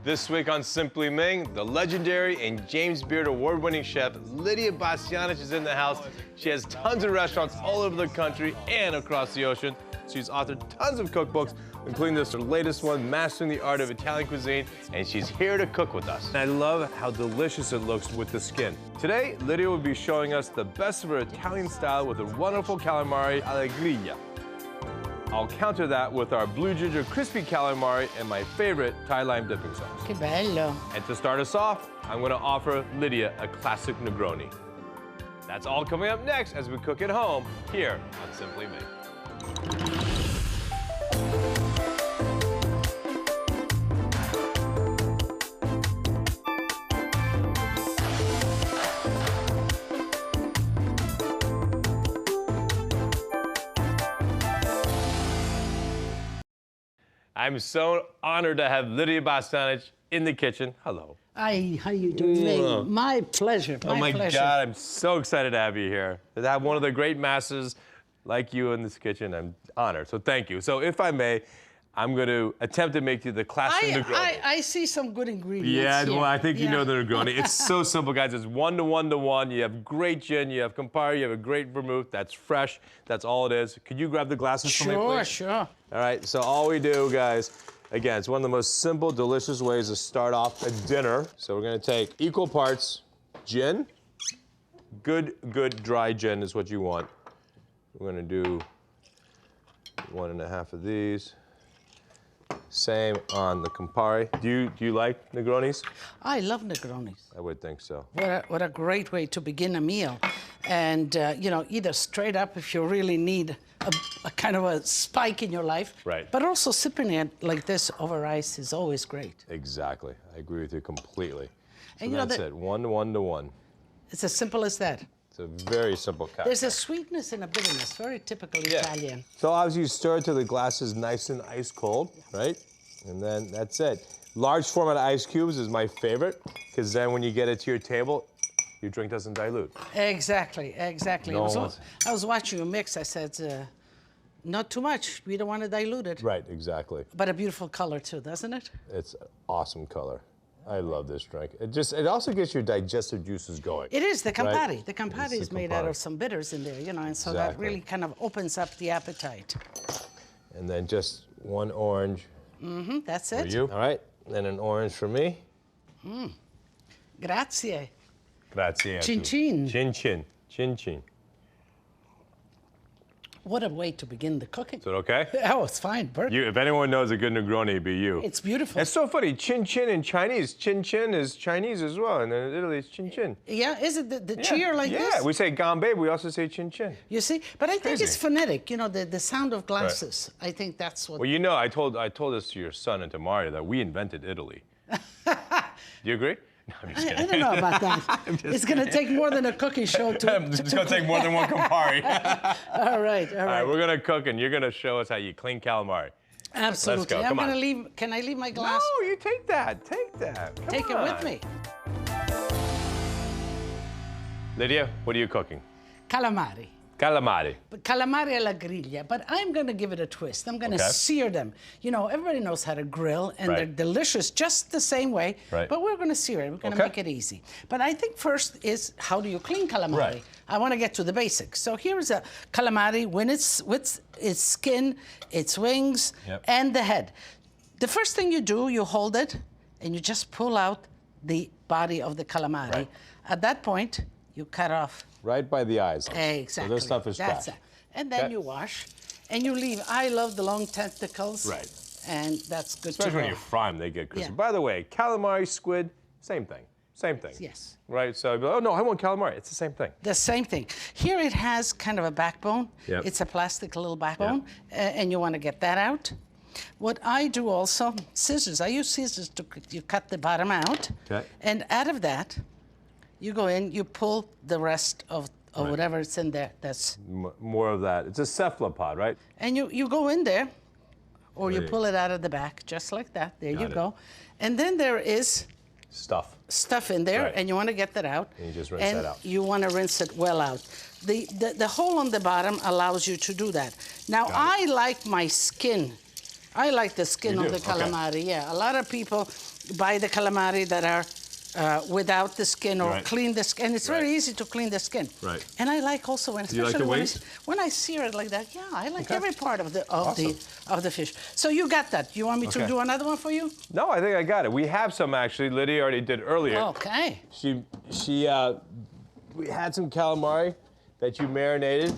This week on Simply Ming, the legendary and James Beard award-winning chef Lidia Bastianich is in the house. She has tons of restaurants all over the country and across the ocean. She's authored tons of cookbooks, including this her latest one, Mastering the Art of Italian Cuisine, and she's here to cook with us. And I love how delicious it looks with the skin. Today, Lidia will be showing us the best of her Italian style with a wonderful calamari alla griglia. I'll counter that with our blue ginger crispy calamari and my favorite Thai lime dipping sauce. Che bello. And to start us off, I'm going to offer Lidia a classic Negroni. That's all coming up next as we cook at home here on Simply Ming. I'm so honored to have Lidia Bastianich in the kitchen. Hello. Hi, how you doing? My pleasure, Oh my God, I'm so excited to have you here. To have one of the great masters like you in this kitchen, I'm honored, so thank you. So if I may, I'm going to attempt to make you the classic Negroni. I see some good ingredients. Yeah, here. well, I think you know the Negroni. It's so simple, guys. It's 1 to 1 to 1. You have great gin, you have Campari, you have a great vermouth. That's fresh. That's all it is. Could you grab the glasses for me, please? Sure. All right, so all we do, guys, again, it's one of the most simple, delicious ways to start off a dinner. So we're gonna take equal parts gin. Good dry gin is what you want. We're gonna do 1.5 of these. Same on the Campari. Do you like Negronis? I love Negronis. I would think so. What a great way to begin a meal. And, you know, either straight up if you really need a kind of a spike in your life. Right. But also sipping it like this over rice is always great. Exactly. I agree with you completely. So And you know that's it, 1 to 1 to 1. It's as simple as that. It's a very simple cocktail. There's a sweetness and a bitterness, very typical Italian. So obviously you stir it till the glass is nice and ice cold, right? And then that's it. Large format ice cubes is my favorite, because then when you get it to your table, your drink doesn't dilute. Exactly. No I was watching you mix. I said, not too much. We don't want to dilute it. Right, exactly. But a beautiful color too, doesn't it? It's an awesome color. I love this drink. It also gets your digestive juices going. It is, the Campari. Right? The Campari It's is the made out Campari. of some bitters in there, you know, and so that Exactly. really kind of opens up the appetite. And then just 1 orange That's for it. you. All right, then an orange for me. Grazie. Grazie. Chin chin. Chin chin. Chin chin. What a way to begin the cooking. Is it okay? Oh, it's fine, Bert. If anyone knows a good Negroni, it'd be you. It's beautiful. It's so funny. Chin chin in Chinese. Chin chin is Chinese as well, and in Italy it's chin chin. Yeah, is it the cheer like this? Yeah, we say gambe, we also say chin chin. You see? But I think crazy. it's phonetic, you know, the sound of glasses. I think that's what... Well, you know, I told this to your son and to Mario that we invented Italy. Do you agree? No, I'm just I kidding. don't know about that. It's going to take more than a cooking show to... It's going to take more than one Campari. All right. All right, we're going to cook, and you're going to show us how you clean calamari. Absolutely. Let's go. I'm Come going on. to leave... Can I leave my glass? No, you take that. Take that. Come Take it on. with me. Lydia, what are you cooking? Calamari. Calamari. But calamari alla griglia, but I'm going to give it a twist. I'm going to Okay. sear them. You know, everybody knows how to grill, and Right. they're delicious just the same way, Right. but we're going to sear it. We're going to Okay. make it easy. But I think first is, how do you clean calamari? Right. I want to get to the basics. So here's a calamari when it's with its skin, its wings, Yep. and the head. The first thing you do, you hold it, and you just pull out the body of the calamari. Right. At that point, you cut off. Right by the eyes. Exactly. So this stuff is That's trash. it. And then Okay. you wash, and you leave. I love the long tentacles. Right. And that's good Especially to when go. you fry them, they get crispy. Yeah. By the way, calamari, squid, same thing. Same thing. Yes. Right? So, oh no, I want calamari. It's the same thing. The same thing. Here it has kind of a backbone. Yep. It's a plastic little backbone, and you want to get that out. What I do also, scissors. I use scissors to you cut the bottom out. Okay. And out of that, you go in, you pull the rest of Right. whatever's in there. That's More of that. It's a cephalopod, right? And you go in there, or you Right. pull it out of the back, just like that. There you Got it. go. And then there is Stuff. stuff in there, Right. and you want to get that out. And you just rinse and that out. you want to rinse it well out. The hole on the bottom allows you to do that. Now, Got I like my skin I like the skin You of do? the calamari, yeah. A lot of people buy the calamari that are without the skin or Right. clean the skin. And it's very easy to clean the skin. Right. And I like also when, Do you like the especially wings? when I sear it like that. Yeah, I like Okay. every part of the Awesome. of the fish. So you got that. You want me to Okay. do another one for you? No, I think I got it. We have some actually. Lydia already did earlier. Okay. We had some calamari that you marinated,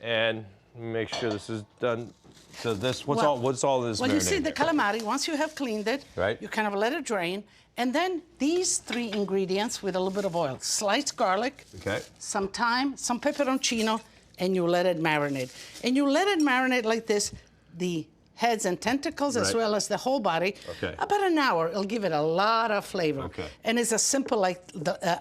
and make sure this is done. So this, what's all this? Well, you see marinated the here? calamari. Once you have cleaned it, Right. you kind of let it drain, and then these 3 ingredients with a little bit of oil: sliced garlic, Okay. some thyme, some peperoncino, and you let it marinate. And you let it marinate like this, the heads and tentacles as Right. well as the whole body. Okay. About an hour, it'll give it a lot of flavor. Okay. And it's as simple like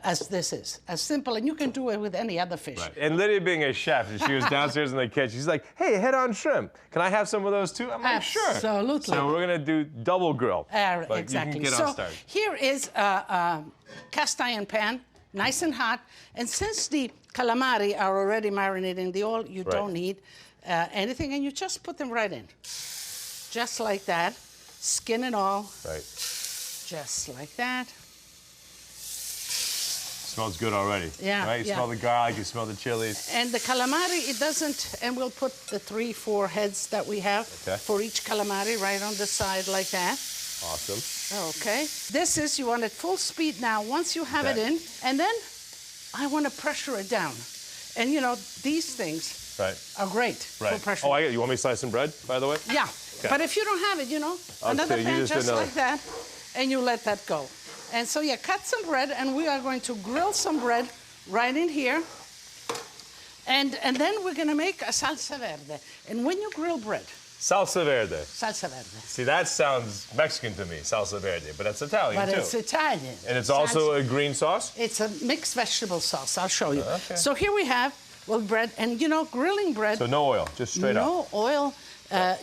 as this is. As simple, and you can do it with any other fish. Right. And Lydia being a chef, and she was downstairs in the kitchen. She's like, "Hey, head-on shrimp. Can I have some of those too?" I'm like, "Sure." Absolutely. So we're gonna do double grill. But Exactly. You can get so on started. here is a cast iron pan, nice and hot. And since the calamari are already marinated in the oil, you Right. don't need anything, and you just put them right in. Just like that, skin and all, Right. just like that. Smells good already. Yeah, Right. You yeah. smell the garlic. You smell the chilies. And the calamari, it doesn't, and we'll put the 3, 4 heads that we have Okay. for each calamari right on the side like that. Awesome. Okay. This is, you want it full speed now. Once you have it Okay. in, and then I want to pressure it down. And you know, these things Right. are great for Right. pressure. Oh, I get it. You want me to slice some bread, by the way? Yeah. Okay. But if you don't have it, you know, another you pan just just another- like that, and you let that go. And so, yeah, cut some bread, and we are going to grill some bread right in here. And then we're going to make a salsa verde. And when you grill bread, Salsa verde. salsa verde. See, that sounds Mexican to me, salsa verde, but it's Italian But too. it's Italian. And it's also Salsa- a green sauce? It's a mixed vegetable sauce. I'll show you. Okay. So here we have, well, bread. And, you know, grilling bread, So no oil, just straight up. no oil,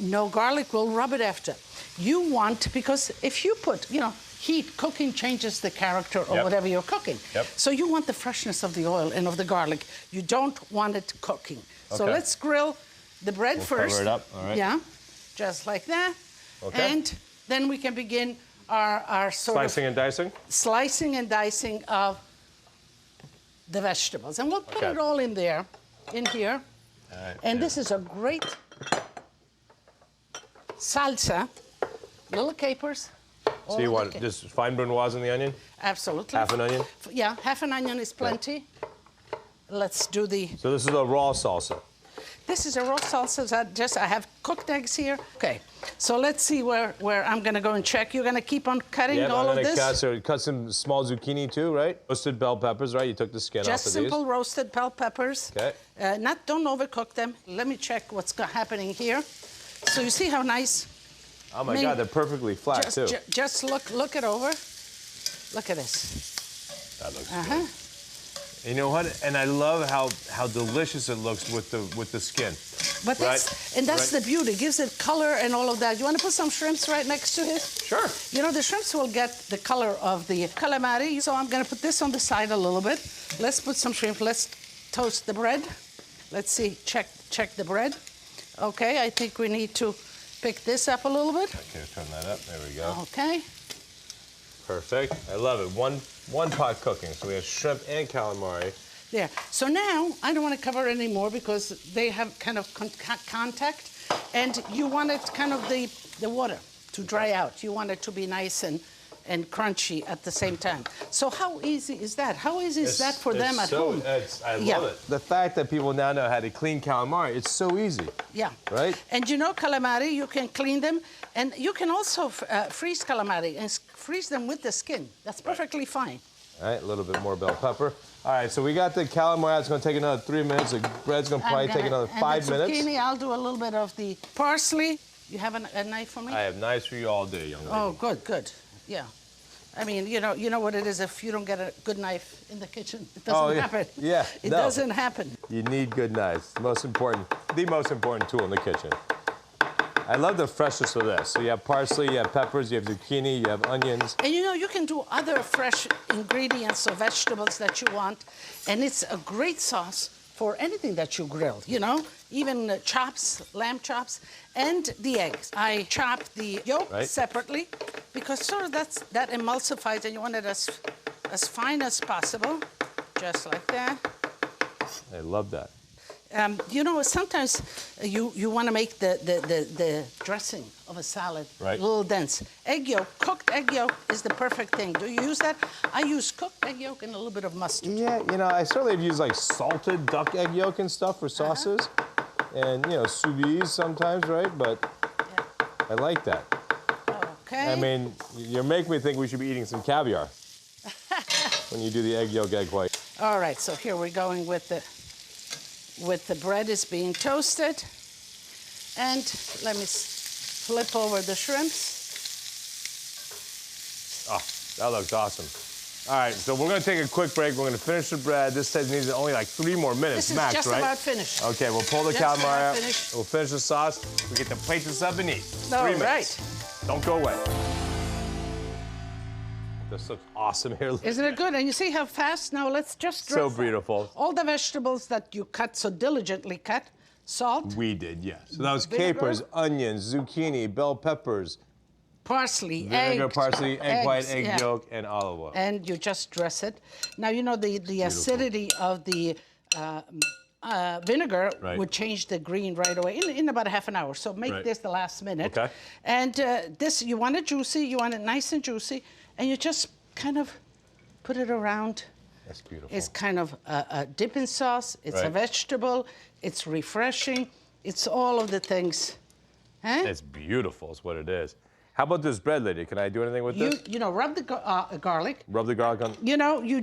no garlic. We'll rub it after. You want, because if you put, you know, heat, cooking changes the character or Yep. whatever you're cooking. Yep. So you want the freshness of the oil and of the garlic. You don't want it cooking. So Okay. let's grill the bread We'll first. cover it up, all right. Yeah, just like that. Okay. And then we can begin our sort Slicing and dicing? of slicing and dicing of the vegetables. And we'll put Okay. it all in there, in here. All right. And this is a great salsa. Little capers. all So you in want the just fine brunoise in the onion? Absolutely. Half an onion? Yeah, half an onion is plenty. Let's do the. So this is a raw salsa. This is a raw salsa. I have cooked eggs here. Okay, so let's see where I'm gonna go and check. You're gonna keep on cutting Yeah, all I'm of gonna this. cut some small zucchini too, right? Roasted bell peppers, right? You took the skin Just off of simple roasted bell peppers. Okay. Don't overcook them. Let me check what's happening here. So you see how nice. these. Oh my I mean, God, they're perfectly flat too. Just look it over. Look at this. That looks Uh-huh. good. You know what? And I love how delicious it looks with the skin. But that's the beauty. It gives it color and all of that. You want to put some shrimps right next to it? Sure. You know, the shrimps will get the color of the calamari. So I'm going to put this on the side a little bit. Let's put some shrimp. Let's toast the bread. Let's see. Check the bread. Okay, I think we need to pick this up a little bit. Okay, turn that up. There we go. Okay. Perfect. I love it. One pot cooking. So we have shrimp and calamari. There. So now I don't want to cover it anymore because they have kind of contact, and you want it kind of the water to dry out. You want it to be nice and crunchy at the same time. So how easy is that? How easy is that for them at home? I Yeah. love it. The fact that people now know how to clean calamari, it's so easy. Yeah. Right? And you know calamari, you can clean them, and you can also freeze calamari and freeze them with the skin. That's perfectly fine. All right, a little bit more bell pepper. All right, so we got the calamari. It's going to take another 3 minutes. The bread's going to probably take another 5 and the minutes. zucchini, I'll do a little bit of the parsley. You have a knife for me? I have knives for you all day, young lady. Oh, good. Yeah. I mean, you know what it is. If you don't get a good knife in the kitchen, it doesn't happen. Yeah, It no. doesn't happen. You need good knives. The most important tool in the kitchen. I love the freshness of this. So you have parsley, you have peppers, you have zucchini, you have onions. And you know, you can do other fresh ingredients or vegetables that you want, and it's a great sauce for anything that you grill. You know, even chops, lamb chops, and the eggs. I chop the yolk Right. separately because sort of that emulsifies, and you want it as fine as possible, just like that. I love that. You know, sometimes you want to make the dressing of a salad Right. a little dense. Egg yolk, cooked egg yolk is the perfect thing. Do you use that? I use cooked egg yolk and a little bit of mustard. Yeah, you know, I certainly have used like salted duck egg yolk and stuff for sauces. And, you know, sous vide sometimes, right? But I like that. Okay. I mean, you're making me think we should be eating some caviar when you do the egg yolk, egg white. All right, so here we're going with the bread is being toasted. And let me flip over the shrimps. Oh, that looks awesome. All right, so we're gonna take a quick break. We're gonna finish the bread. This says it needs only like 3 more minutes This is max, just right? about finished. Okay, we'll pull the Just calamari about out. finished. We'll finish the sauce. We get to plate this up and eat. All 3 right. minutes. Don't go away. This looks awesome here. Isn't it good? And you see how fast? Now let's just So dress beautiful. all the vegetables that you cut so diligently cut. Salt, We did, yes. So that was Vinegar. capers, onions, zucchini, bell peppers, parsley, vinegar, eggs, parsley, egg white, eggs, egg yeah. yolk, and olive oil. And you just dress it. Now, you know, the acidity of the vinegar Right. would change the green right away in about a half an hour. So make Right. this the last minute. Okay. And this, you want it juicy, you want it nice and juicy, and you just kind of put it around. That's beautiful. It's kind of a dipping sauce. It's a Right. vegetable. It's refreshing. It's all of the things. Huh? It's beautiful, is what it is. How about this bread, lady? Can I do anything with this? You know, rub the garlic. Rub the garlic on. You know, you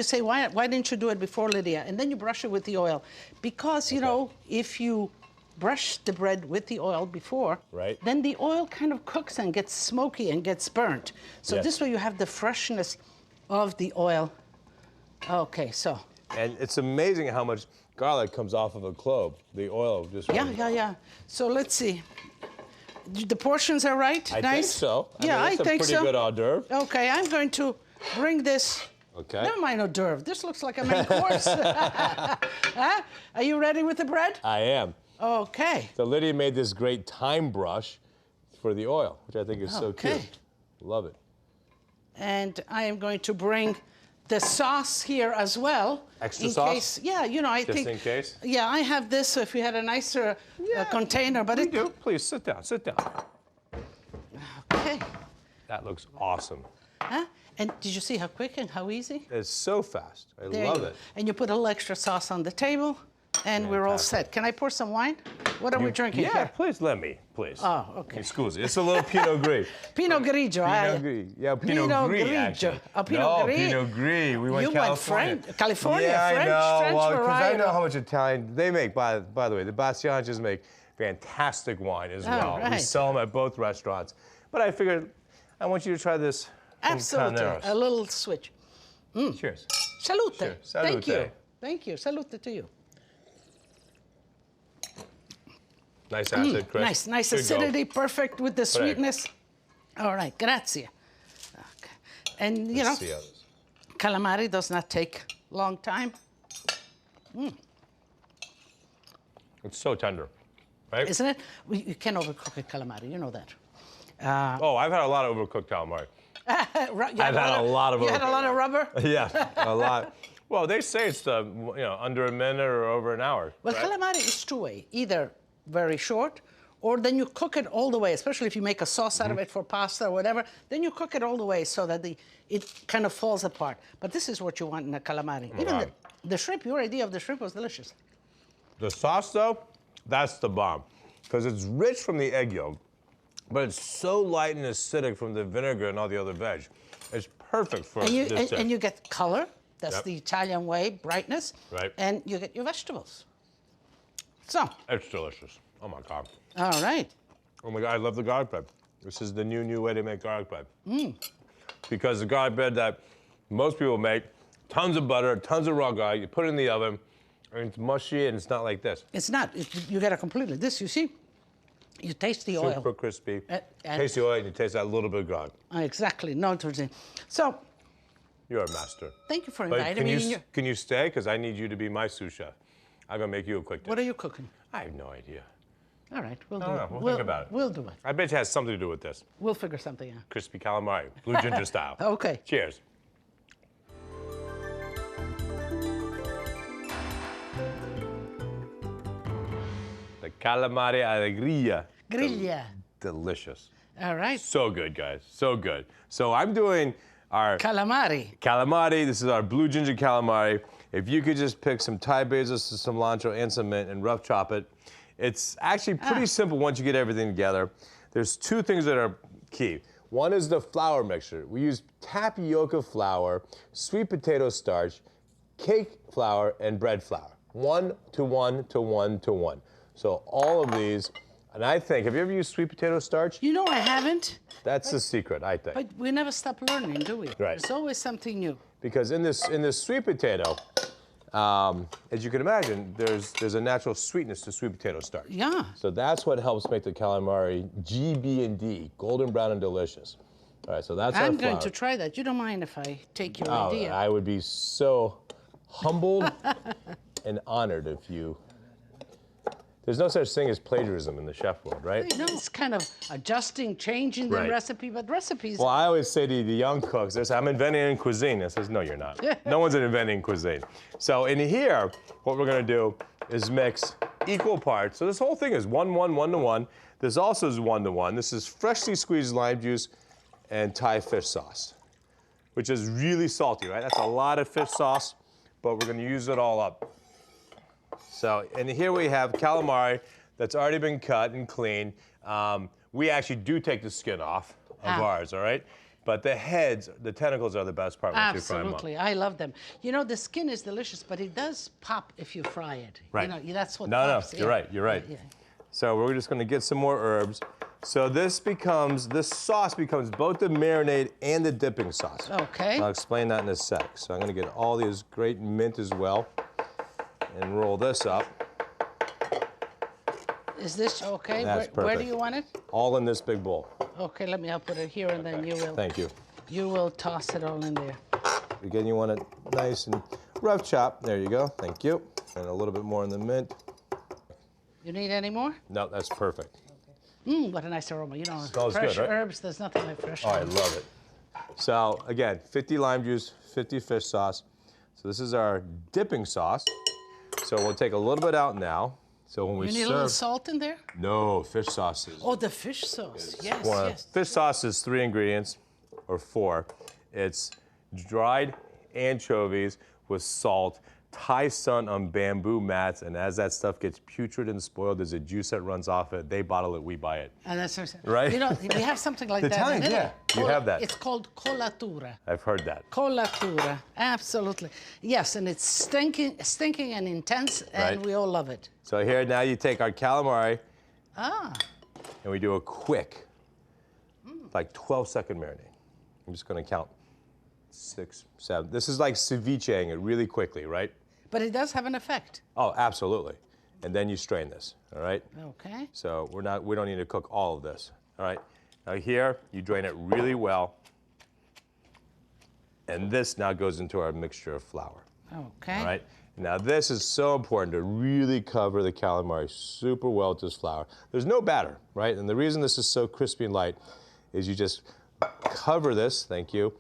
say, why didn't you do it before, Lydia? And then you brush it with the oil. Because, you know, if you brush the bread with the oil before, Right. then the oil kind of cooks and gets smoky and gets burnt. So Yes. this way you have the freshness of the oil. Okay, so, And it's amazing how much garlic comes off of a clove. The oil just. yeah. So let's see. The portions are right? I nice? think so. Yeah, I mean, it's I think a pretty so. good hors d'oeuvre. Okay, I'm going to bring this. Okay. Never mind hors d'oeuvre. This looks like a main course. Huh? Are you ready with the bread? I am. Okay. So Lydia made this great thyme brush for the oil, which I think is so Okay. cute. Love it. And I am going to bring the sauce here as well. Extra in sauce? Case, yeah, you know, I Just think. in case? Yeah, I have this. So if you had a nicer container, but We it. do. Please sit down. Sit down. Okay. That looks awesome. Huh? And did you see how quick and how easy? It's so fast. I There love you go. it. And you put a little extra sauce on the table, and we're all set. Can I pour some wine? What are we drinking Yeah, here? please let me, please. Oh, okay. Excuse me. It's a little Pinot Gris. Pinot Grigio. Pinot Gris. Yeah, Pinot, Pinot Gris, Grigio. actually. Oh, Pinot no, Gris. Pinot Gris. We went You California. went California, Yeah, French, I know. French Well, 'cause I know varietal. how much Italian they make. By the way, the Bastianiches make fantastic wine as well. We right. sell them at both restaurants. But I figured I want you to try this. from Absolutely. Carneros. A little switch. Cheers. Salute. Sure. Thank you. Salute. Thank you. Salute to you. Nice acid, Chris. Nice Good go. acidity, perfect with the Prego. sweetness. All right, grazie. Okay. And you Let's know, see how this. calamari does not take long time. It's so tender, right? Isn't it? You can overcook a calamari, you know that. Oh, I've had a lot of overcooked calamari. I've had a lot of You had a lot of rubber? Yeah, a lot. Well, they say it's under a minute or over an hour. Well, right? calamari is two-way, either very short, or then you cook it all the way, especially if you make a sauce out of it for pasta or whatever, then you cook it all the way so that it kind of falls apart. But this is what you want in a calamari. Even Right. the shrimp, your idea of the shrimp was delicious. The sauce, though, that's the bomb. Because it's rich from the egg yolk, but it's so light and acidic from the vinegar and all the other veg. It's perfect for And this dish. you get color, that's Yep. the Italian way, brightness, Right. and you get your vegetables. So, It's delicious. Oh, my God. all right. Oh, my God, I love the garlic bread. This is the new way to make garlic bread. Because the garlic bread that most people make, tons of butter, tons of raw garlic, you put it in the oven, and it's mushy, and it's not like this. It's not, you get it completely. This, you see, you taste the oil. Super crispy. And- Taste the oil, and you taste that little bit of garlic. Exactly, no, so You're a master. thank you for But inviting me. can you stay? Because I need you to be my sous chef. I'm gonna make you a quick dish. What are you cooking? I have no idea. All right, we'll do No, it. no, we'll think about it. We'll do it. I bet it has something to do with this. We'll figure something out. Crispy calamari, blue ginger style. Okay. Cheers. The calamari alegria. Griglia. Delicious. All right. So good, guys. So good. So I'm doing our Calamari. calamari. This is our blue ginger calamari. If you could just pick some Thai basil, some cilantro, and some mint and rough chop it. It's actually pretty simple once you get everything together. There's two things that are key. One is the flour mixture. We use tapioca flour, sweet potato starch, cake flour, and bread flour. 1 to 1 to 1 to 1. So all of these, and I think, have you ever used sweet potato starch? You know I haven't, That's the secret, I think. but we never stop learning, do we? Right. There's always something new. Because in this sweet potato, as you can imagine, there's a natural sweetness to sweet potato starch. Yeah. So that's what helps make the calamari GB&D, golden brown and delicious. All right, so that's our I'm flour. going to try that. You don't mind if I take your Oh, idea? I would be so humbled and honored if you. There's no such thing as plagiarism in the chef world, right? You know, it's kind of adjusting, changing the Right. recipe, but recipes. Well, I always say to the young cooks, they say, I'm inventing cuisine. I says, no, you're not. No one's inventing cuisine. So in here, what we're gonna do is mix equal parts. So this whole thing is 1, 1, 1 to 1. This also is 1 to 1. This is freshly squeezed lime juice and Thai fish sauce, which is really salty, right? That's a lot of fish sauce, but we're gonna use it all up. So, and here we have calamari that's already been cut and cleaned. We actually do take the skin off of ours, all right? But the heads, the tentacles are the best part once you fry them up. Absolutely, I love them. You know, the skin is delicious, but it does pop if you fry it. Right. You know, that's what No, pops. you're right, you're right. Yeah. So we're just gonna get some more herbs. So this sauce becomes both the marinade and the dipping sauce. Okay. I'll explain that in a sec. So I'm gonna get all these great mint as well and roll this up. Is this okay? That's Where do perfect. you want it? All in this big bowl. Okay, I'll put it here, and then you will. Thank you. You will toss it all in there. Again, you want it nice and rough chop. There you go. Thank you. And a little bit more in the mint. You need any more? No, that's perfect. What a nice aroma. You know, Smells fresh good, right? herbs, there's nothing like fresh Oh, I herbs. love it. So again, 50 lime juice, 50 fish sauce. So this is our dipping sauce. So we'll take a little bit out now. So when we You need serve, a little salt in there? no fish sauces. Oh, the fish sauce. Yes, yes. Fish sauce is 3 ingredients, or 4. It's dried anchovies with salt, Thai sun on bamboo mats, and as that stuff gets putrid and spoiled, there's a juice that runs off it. They bottle it, we buy it. And that's what I'm saying. Right? You know, we have something like The that Italians, in Italy. yeah. You have that. It's called colatura. I've heard that. Colatura, absolutely. Yes, and it's stinking and intense, and Right. we all love it. So here now you take our calamari Ah, and we do a quick, like 12-second marinade. I'm just gonna count 6, 7. This is like cevicheing it really quickly, right? but it does have an effect. Oh, absolutely. And then you strain this, all right? Okay. So we don't need to cook all of this, all right? Now here, you drain it really well. And this now goes into our mixture of flour, Okay. all right? Now this is so important to really cover the calamari super well with this flour. There's no batter, right? And the reason this is so crispy and light is you just cover this, thank you,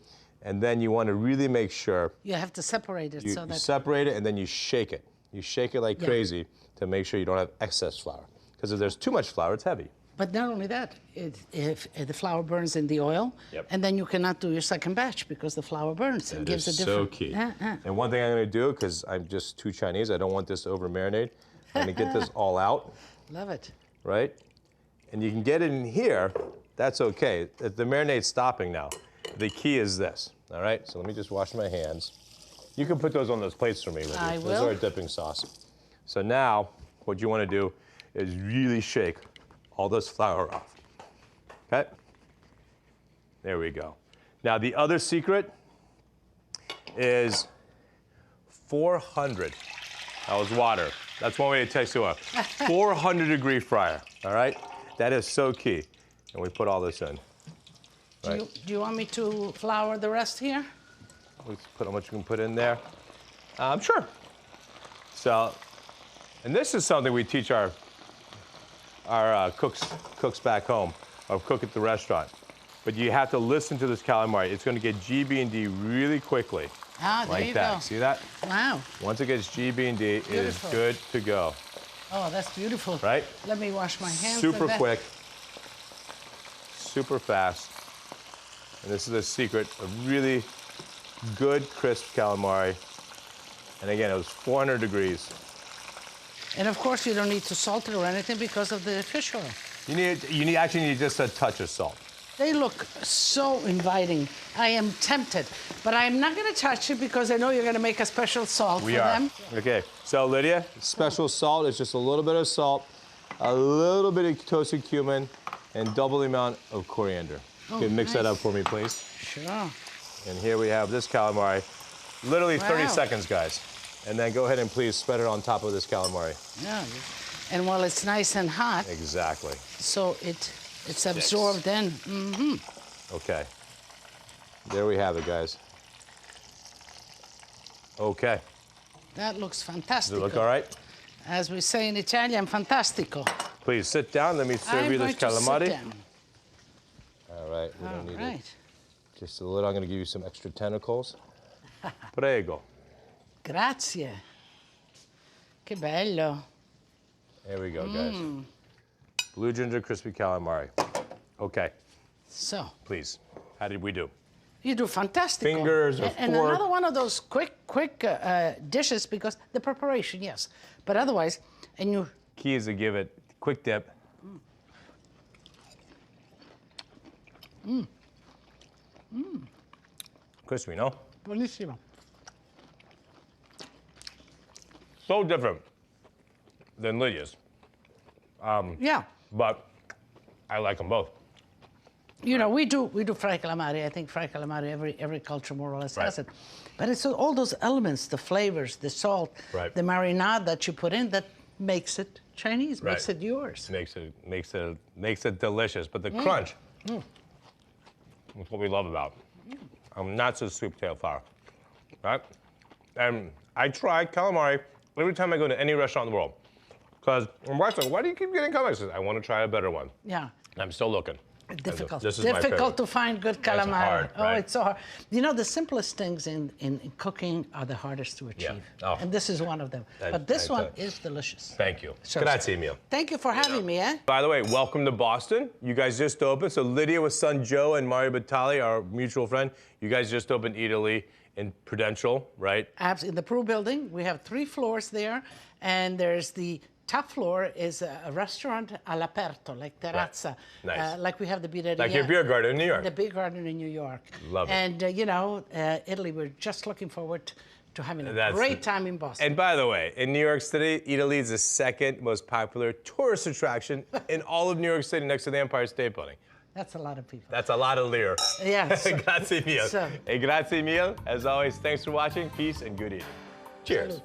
and then you want to really make sure You have to separate it you so that. separate it and then you shake it. You shake it like Yeah. crazy to make sure you don't have excess flour. Because if there's too much flour, it's heavy. But not only that, if the flour burns in the oil, Yep. and then you cannot do your second batch because the flour burns and It gives a is different. so key. Uh-uh. And one thing I'm going to do, because I'm just too Chinese, I don't want this to over marinate. I'm going to get this all out, Love it. right? And you can get it in here. That's okay. If the marinade's stopping now, the key is this. All right. So let me just wash my hands. You can put those on those plates for me. Lydia. I Those will. are our dipping sauce. So now, what you want to do is really shake all this flour off. Okay? There we go. Now, the other secret is 400. That was water. That's one way to take it off. 400-degree fryer, all right? That is so key. And we put all this in. Right. Do you want me to flour the rest here? Let's put how much you can put in there. Sure. So And this is something we teach our cooks back home, or cook at the restaurant. But you have to listen to this calamari. It's going to get GB and D really quickly. Ah, there like you that. go. See that? Wow. Once it gets GB and D, it is Beautiful. good to go. Oh, that's beautiful. Right? Let me wash my hands. Super and that- quick, super fast. And this is the secret of really good crisp calamari. And again, it was 400 degrees. And of course, you don't need to salt it or anything because of the fish oil. You actually need just a touch of salt. They look so inviting. I am tempted, but I'm not going to touch it because I know you're going to make a special salt for them. Okay, so Lydia, special salt is just a little bit of salt, a little bit of toasted cumin, and double the amount of coriander. Oh, You can mix that up nice. for me, please. Sure. And here we have this calamari. Literally 30 Wow. seconds, guys. And then go ahead and please spread it on top of this calamari. Yeah. And while it's nice and hot, Exactly. so it's absorbed in. Okay. There we have it, guys. Okay. That looks Does fantastic. it look all right? As we say in Italian, fantastico. Please sit down. Let me serve I'm you going this to sit calamari. down. All right. We All don't need it. right. Just a little. I'm going to give you some extra tentacles. Prego. Grazie. Che bello. There we go, guys. Blue ginger crispy calamari. Okay, So, please. How did we do? you do fantastic. Fingers or And fork. another one of those quick dishes because the preparation, yes. But otherwise, and you, Key is to give it quick dip. Crispy, no? buonissimo. So different than Lydia's, Yeah. but I like them both. You know, we do fried calamari. I think fried calamari, every culture more or less has Right. it. But it's all those elements, the flavors, the salt, Right. the marinade that you put in that makes it Chinese, makes Right. it yours. Makes it delicious. But the crunch, that's what we love about. Not so soup tail flour, right? And I try calamari every time I go to any restaurant in the world. Because my wife's like, why do you keep getting calamari? I said, I want to try a better one. Yeah. And I'm still looking. Difficult. This is my Difficult favorite. to find good That's calamari. hard, Oh, right? it's so hard. You know, the simplest things in cooking are the hardest to achieve. Oh. And this is one of them. I- But this I one tell you. is delicious. Thank you. So- Grazie mille. Thank you for having me, eh? By the way, welcome to Boston. You guys just opened. So Lydia with son Joe and Mario Batali, our mutual friend, you guys just opened Italy in Prudential, right? In the Peru building, we have 3 floors there, and there's the top floor is a restaurant all'aperto, like terrazza, Nice. like we have the birreria. Like your beer garden in New York. The beer garden in New York. Love it. And, you know, Italy, we're just looking forward to having a That's great the- time in Boston. And by the way, in New York City, Italy is the second most popular tourist attraction in all of New York City next to the Empire State Building. That's a lot of people. That's a lot of lire. Yeah. so- Grazie mille. So- Hey, grazie mille. As always, thanks for watching. Peace and good eating. Cheers. Salute.